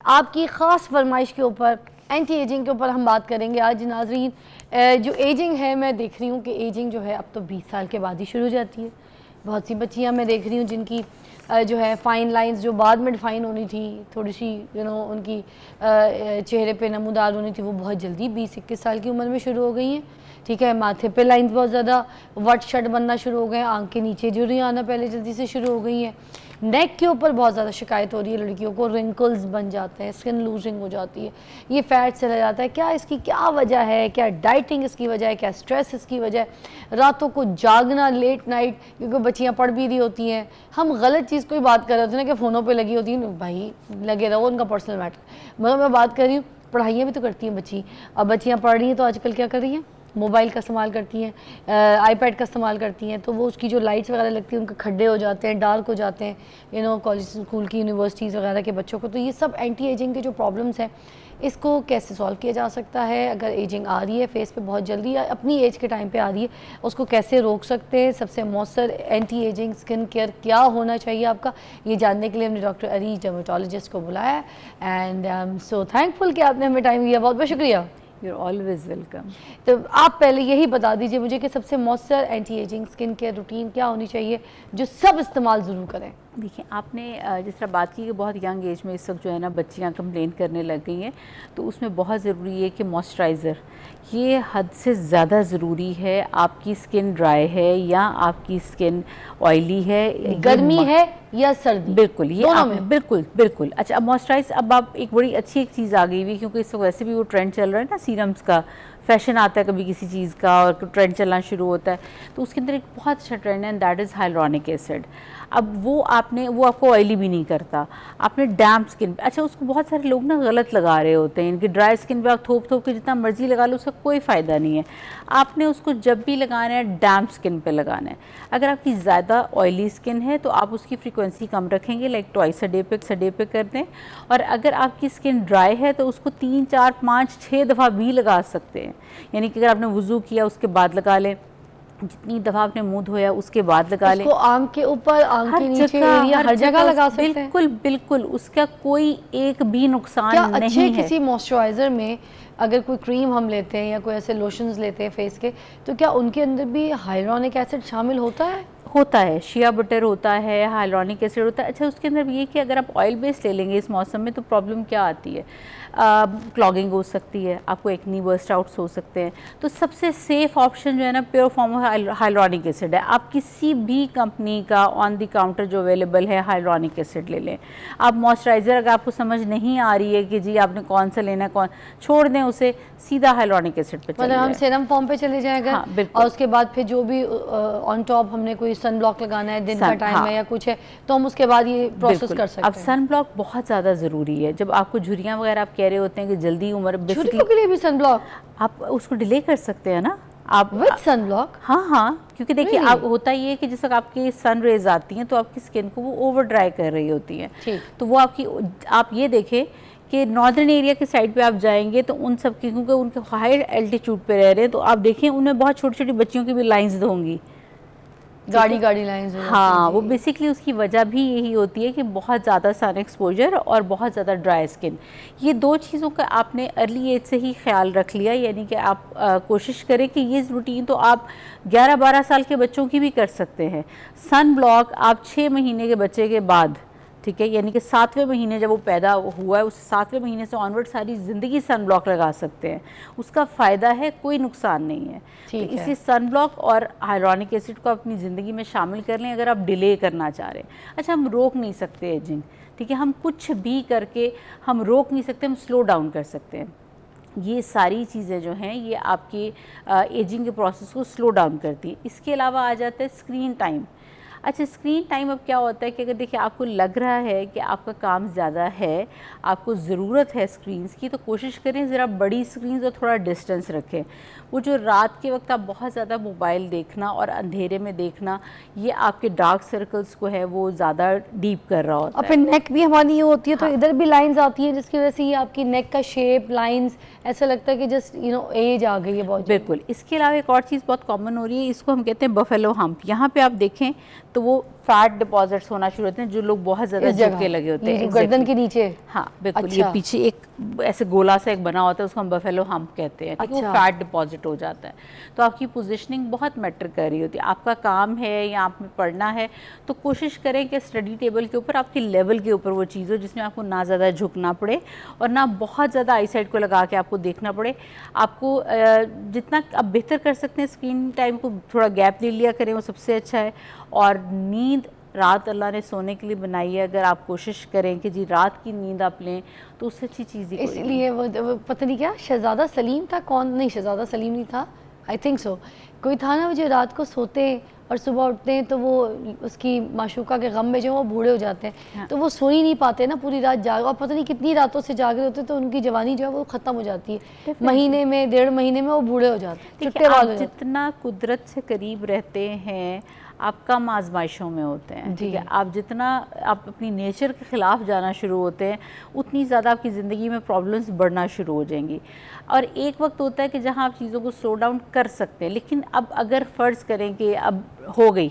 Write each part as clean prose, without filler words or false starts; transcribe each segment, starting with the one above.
आपकी ख़ास फरमाइश के ऊपर, एंटी एजिंग के ऊपर हम बात करेंगे आज नाजरीन। जो एजिंग है, मैं देख रही हूँ कि एजिंग जो है अब तो 20 साल के बाद ही शुरू हो जाती है। बहुत सी बच्चियाँ मैं देख रही हूँ जिनकी जो है फ़ाइन लाइंस जो बाद में डिफ़ाइन होनी थी, थोड़ी सी उनकी चेहरे पे नमूदार होनी थी, वो बहुत जल्दी 20-21 साल की उम्र में शुरू हो गई हैं। ठीक है, माथे पे लाइंस बहुत ज़्यादा वट शट बनना शुरू हो गए हैं, आँख के नीचे झुर्रियाँ आना पहले जल्दी से शुरू हो गई हैं। नेक के ऊपर बहुत ज़्यादा शिकायत हो रही है लड़कियों को, रिंकल्स बन जाते हैं, स्किन लूजिंग हो जाती है, ये फैट चला जाता है। क्या इसकी क्या वजह है? क्या डाइटिंग इसकी वजह है? क्या स्ट्रेस इसकी वजह है? रातों को जागना, लेट नाइट, क्योंकि बच्चियाँ पढ़ भी रही होती हैं, हम गलत चीज़ को ही बात कर रहे होते हैं ना कि फ़ोनों पर लगी होती हैं। भाई लगे रहो, उनका पर्सनल मैटर। मगर मैं बात कर रही हूँ, पढ़ाइयाँ भी तो करती हैं बच्ची। अब बच्चियाँ पढ़ रही हैं तो आजकल क्या कर रही हैं? मोबाइल का इस्तेमाल करती हैं, आईपैड का इस्तेमाल करती हैं, तो वो उसकी जो लाइट्स वगैरह लगती हैं उनके खड्डे हो जाते हैं, डार्क हो जाते हैं, कॉलेज स्कूल की यूनिवर्सिटीज़ वगैरह के बच्चों को। तो ये सब एंटी एजिंग के जो प्रॉब्लम्स हैं, इसको कैसे सॉल्व किया जा सकता है? अगर एजिंग आ रही है फेस पे बहुत जल्दी या अपनी एज के टाइम पे आ रही है, उसको कैसे रोक सकते हैं? सबसे मौसर एंटी एजिंग स्किन केयर क्या होना चाहिए आपका, ये जानने के लिए हमने डॉक्टर अरीज डर्मेटोलॉजिस्ट को बुलाया है। And I am so thankful कि आपने हमें टाइम दिया, बहुत बहुत शुक्रिया। You're always welcome। तो आप पहले यही बता दीजिए मुझे कि सबसे मौसर anti ageing skin care routine क्या होनी चाहिए जो सब इस्तेमाल ज़रूर करें। देखिए, आपने जिस तरह बात की कि बहुत यंग एज में इस वक्त जो है ना बच्चियां कंप्लेन करने लग गई हैं, तो उसमें बहुत ज़रूरी है कि मॉइस्चराइज़र ये हद से ज़्यादा ज़रूरी है। आपकी स्किन ड्राई है या आपकी स्किन ऑयली है, गर्मी है या सर्दी, बिल्कुल ये दोनों आप में। बिल्कुल बिल्कुल। अच्छा, अब मॉइस्चराइज, अब आप एक बड़ी अच्छी एक चीज़ आ गई हुई, क्योंकि इस वक्त वैसे भी वो ट्रेंड चल रहा है ना, सीरम्स का फैशन आता है कभी किसी चीज़ का और ट्रेंड चलना शुरू होता है, तो उसके अंदर एक बहुत अच्छा ट्रेंड है, and that is hyaluronic acid. अब वो आपको ऑयली भी नहीं करता, आपने डैम्प स्किन पे, अच्छा उसको बहुत सारे लोग ना गलत लगा रहे होते हैं, इनकी ड्राई स्किन पे आप थोप के जितना मर्जी लगा लो उसका कोई फ़ायदा नहीं है। आपने उसको जब भी लगाना है डैम्प स्किन पे लगाना है। अगर आपकी ज़्यादा ऑयली स्किन है तो आप उसकी फ्रीक्वेंसी कम रखेंगे, लाइक ट्वाइस अ डे पे कर दें। और अगर आपकी स्किन ड्राई है तो उसको 3, 4, 5, 6 दफ़ा भी लगा सकते हैं। यानी कि अगर आपने वज़ू किया उसके बाद लगा लें, जितनी दफ़ा आपने मुंह धोया उसके बाद लगा लें। आंख के ऊपर, आंख के नीचे एरिया, हर जगह लगा सकते हैं। बिल्कुल बिल्कुल, उसका कोई एक भी नुकसान नहीं है। किसी मॉइस्चराइज़र में अगर कोई क्रीम हम लेते हैं या कोई ऐसे लोशंस लेते हैं फेस के, तो क्या उनके अंदर भी हाइलुरोनिक एसिड शामिल होता है? होता है, शिया बटर होता है, हाइलुरोनिक एसिड होता है। अच्छा, उसके अंदर ये कि अगर आप ऑयल बेस्ड ले लेंगे इस मौसम में तो प्रॉब्लम क्या आती है, क्लॉगिंग हो सकती है, आपको एक्नी बर्स्ट आउट्स हो सकते हैं। तो सबसे सेफ़ ऑप्शन जो है ना pure form of hyaluronic acid है। आप किसी भी कंपनी का ऑन द काउंटर जो अवेलेबल है हाइलुरोनिक एसिड ले लें। आप मॉइस्चराइज़र अगर आपको समझ नहीं आ रही है कि जी आपने कौन सा लेना है, कौन, छोड़ दें उसे, सीधा हाइलुरोनिक एसिड पे मतलब हम सीरम फॉर्म पे चले जाएंगे। हाँ, और उसके बाद फिर जो भी ऑन टॉप हमने कोई सन ब्लॉक लगाना है, दिन का टाइम है या कुछ है, तो हम उसके बाद ये प्रोसेस कर सकते हैं। अब सन ब्लॉक बहुत ज़्यादा ज़रूरी है। जब आपको झुर्रियाँ वगैरह आप कह रहे होते हैं कि जल्दी उम्र, झुर्रियों के लिए भी सन ब्लॉक आप उसको डिले कर सकते हैं ना आप विद सन ब्लॉक। हाँ, क्योंकि देखिए आप होता ये है कि जिस वक्त आपकी सन रेज आती हैं तो आपकी स्किन को वो ओवर ड्राई कर रही होती हैं, तो वो आप ये देखें कि नॉर्दर्न एरिया के साइड पे आप जाएंगे तो उन सब की, क्योंकि उनके हाई एल्टीट्यूड पे रह रहे हैं, तो आप देखें उनमें बहुत छोटी छोटी बच्चियों की भी लाइंस होंगी, गाड़ी लाइंस। हाँ, वो बेसिकली उसकी वजह भी यही होती है कि बहुत ज़्यादा सन एक्सपोजर और बहुत ज़्यादा ड्राई स्किन। ये दो चीज़ों का आपने अर्ली एज से ही ख्याल रख लिया, यानी कि आप कोशिश करें कि ये रूटीन तो आप 11-12 साल के बच्चों की भी कर सकते हैं। सन ब्लॉक आप 6 महीने के बच्चे के बाद, ठीक है, यानी कि 7वें महीने जब वो पैदा हुआ है उस 7वें महीने से ऑनवर्ड सारी ज़िंदगी सन ब्लॉक लगा सकते हैं। उसका फ़ायदा है, कोई नुकसान नहीं है। तो इसी सन ब्लॉक और हाइलुरोनिक एसिड को अपनी ज़िंदगी में शामिल कर लें अगर आप डिले करना चाह रहे हैं। अच्छा, हम रोक नहीं सकते एजिंग, ठीक है, हम कुछ भी करके हम रोक नहीं सकते, हम स्लो डाउन कर सकते हैं। ये सारी चीज़ें जो हैं ये आपकी एजिंग के प्रोसेस को स्लो डाउन करती हैं। इसके अलावा आ जाता है स्क्रीन टाइम। अच्छा, स्क्रीन टाइम अब क्या होता है कि अगर देखिए आपको लग रहा है कि आपका काम ज़्यादा है, आपको ज़रूरत है स्क्रीन्स की, तो कोशिश करें ज़रा बड़ी स्क्रीन्स और थोड़ा डिस्टेंस रखें। वो जो रात के वक्त आप बहुत ज़्यादा मोबाइल देखना और अंधेरे में देखना, ये आपके डार्क सर्कल्स को है वो ज़्यादा डीप कर रहा होता है। और फिर नेक भी हमारी ये होती है, तो इधर भी लाइंस आती हैं जिसकी वजह से ये आपकी नेक का शेप, लाइंस, ऐसा लगता है कि जस्ट एज आ गई है बहुत। बिल्कुल। इसके अलावा एक और चीज़ बहुत कॉमन हो रही है, इसको हम कहते हैं बफेलो हम्प। यहाँ पे आप देखें तो वो फैट डिपॉजिट्स होना शुरू होते हैं, जो लोग बहुत ज़्यादा इस जगह, झुके लगे होते ये हैं जो गर्दन exactly। के नीचे। हाँ बिल्कुल, अच्छा। ये पीछे एक ऐसे गोला सा एक बना होता है, उसको हम बफेलो हम्प कहते हैं, ठीक है, वो अच्छा। फैट डिपॉजिट हो जाता है। तो आपकी पोजीशनिंग बहुत मैटर कर रही होती है। आपका काम है या आप में पढ़ना है तो कोशिश करें कि स्टडी टेबल के ऊपर आपके लेवल के ऊपर वो चीज़ हो जिसमें आपको ना ज़्यादा झुकना पड़े और ना बहुत ज़्यादा आई साइड को लगा के आपको देखना पड़े। आपको जितना आप बेहतर कर सकते हैं, स्क्रीन टाइम को थोड़ा गैप ले लिया करें, वो सबसे अच्छा है। और नींद रात अल्लाह ने सोने के लिए बनाई है, अगर आप कोशिश करें कि जी रात की नींद आप लें तो उससे अच्छी चीज़ ही कोई नहीं। इसलिए वो पता नहीं क्या शहजादा सलीम था, कौन, नहीं शहजादा सलीम नहीं था, आई थिंक सो, कोई था ना जो रात को सोते और सुबह उठते हैं तो वो उसकी माशूका के गम में जो वो बूढ़े हो जाते हैं। हाँ। तो वो सो ही नहीं पाते ना, पूरी रात जाग, और पता नहीं कितनी रातों से जाग रहे होते, तो उनकी जवानी जो है वो ख़त्म हो जाती है, महीने में 1.5 महीने में वो बूढ़े हो जाते हैं, देखिए, चुट्टे बाल हो आप जाते जितना कुदरत से करीब रहते हैं आप कम आजमाइशों में होते हैं, ठीक है। आप जितना आप अपनी नेचर के ख़िलाफ़ जाना शुरू होते हैं उतनी ज़्यादा आपकी ज़िंदगी में प्रॉब्लम्स बढ़ना शुरू हो जाएंगी। और एक वक्त होता है कि जहाँ आप चीज़ों को स्लो डाउन कर सकते हैं, लेकिन अब अगर फ़र्ज़ करें कि अब हो गई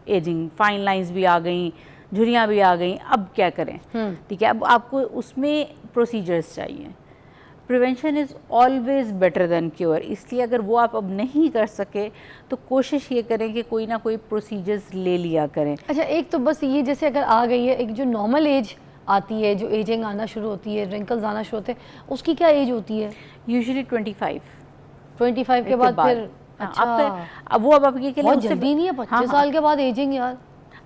एजिंग, फाइन लाइंस भी आ गई, झुर्रियाँ भी आ गई, अब क्या करें, ठीक है। अब आपको उसमें प्रोसीजर्स चाहिए। Prevention is always better than cure, इसलिए अगर वो आप अब नहीं कर सके तो कोशिश ये करें कि कोई ना कोई प्रोसीजर्स ले लिया करें। अच्छा, एक तो बस ये जैसे अगर आ गई है, एक जो नॉर्मल एज आती है, जो एजिंग आना शुरू होती है, रिंकल्स आना शुरू होते हैं, उसकी क्या एज होती है? यूजुअली 25 के बाद फिर? हाँ, अच्छा, अब वो अब आपके के लिए बहुत उससे जल्दी नहीं है, 25 साल के बाद एजिंग यार।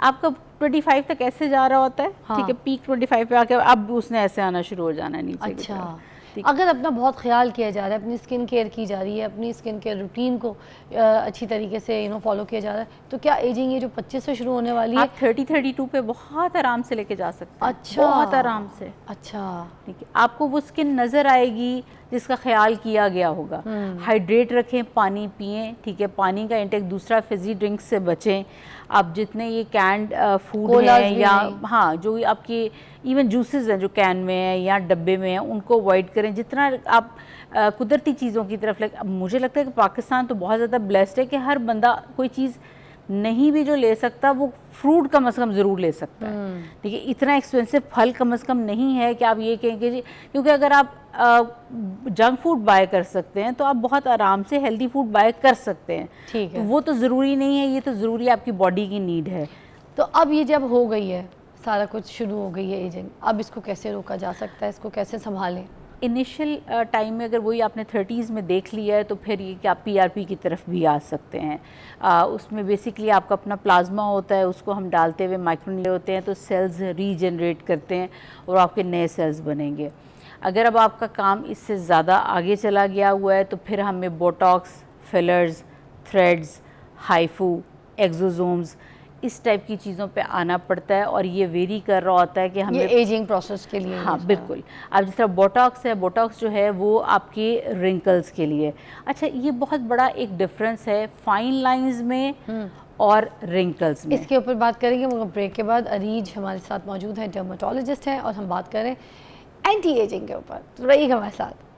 आपका 25 तक ऐसे जा रहा होता है, हाँ। ठीक है, पीक 25 पे आके अब उसने ऐसे आना शुरू हो जाना है नीचे की अच्छा, तरफ। अगर अपना बहुत ख्याल किया जा रहा है, अपनी स्किन केयर की जा रही है, अपनी स्किन केयर रूटीन को अच्छी तरीके से फॉलो किया जा रहा है, तो क्या एजिंग ये जो 25 से शुरू होने वाली है? आप 30-32 पे बहुत आराम से लेके जा सकते हैं। अच्छा, बहुत आराम से। अच्छा, ठीक है, आपको वो स्किन नज़र आएगी जिसका ख्याल किया गया होगा। हाइड्रेट रखें, पानी पिएं, ठीक है, पानी का इंटेक, दूसरा फिजी ड्रिंक्स से बचें। आप जितने ये कैंड फूड हैं या हाँ जो आपके इवन जूसेस हैं जो कैन में है या डब्बे में हैं, उनको अवॉइड करें जितना आप कुदरती चीज़ों की तरफ लगे। अब मुझे लगता है कि पाकिस्तान तो बहुत ज़्यादा ब्लेस्ड है कि हर बंदा कोई चीज़ नहीं भी जो ले सकता वो फ्रूट कम से कम ज़रूर ले सकता है, ठीक है। इतना एक्सपेंसिव फल कम से कम नहीं है कि आप ये कहेंगे जी, क्योंकि अगर आप जंक फूड बाय कर सकते हैं तो आप बहुत आराम से हेल्दी फूड बाय कर सकते हैं, ठीक है। तो वो तो ज़रूरी नहीं है, ये तो ज़रूरी आपकी बॉडी की नीड है। तो अब ये जब हो गई है, सारा कुछ शुरू हो गई है एजिंग, अब इसको कैसे रोका जा सकता है, इसको कैसे संभालें? इनिशियल टाइम में अगर वही आपने 30s में देख लिया है तो फिर ये कि आप PRP की तरफ भी आ सकते हैं। उसमें बेसिकली आपका अपना प्लाज्मा होता है, उसको हम डालते हुए माइक्रोनीडल होते हैं तो सेल्स रीजनरेट करते हैं और आपके नए सेल्स बनेंगे। अगर अब आपका काम इससे ज़्यादा आगे चला गया हुआ है तो फिर हमें Botox, fillers, threads, HIFU, exosomes, इस टाइप की चीज़ों पे आना पड़ता है और ये वेरी कर रहा होता है कि हमें ये एजिंग प्रोसेस के लिए। हाँ बिल्कुल। अब जिस तरह बोटॉक्स है, बोटॉक्स जो है वो आपके रिंकल्स के लिए। अच्छा, ये बहुत बड़ा एक डिफरेंस है फाइन लाइंस में और रिंकल्स में। इसके ऊपर बात करेंगे मगर ब्रेक के बाद। अरीज हमारे साथ मौजूद है, डर्मेटोलॉजिस्ट हैं, और हम बात करें एंटी एजिंग के ऊपर, तो रहिएगा हमारे साथ।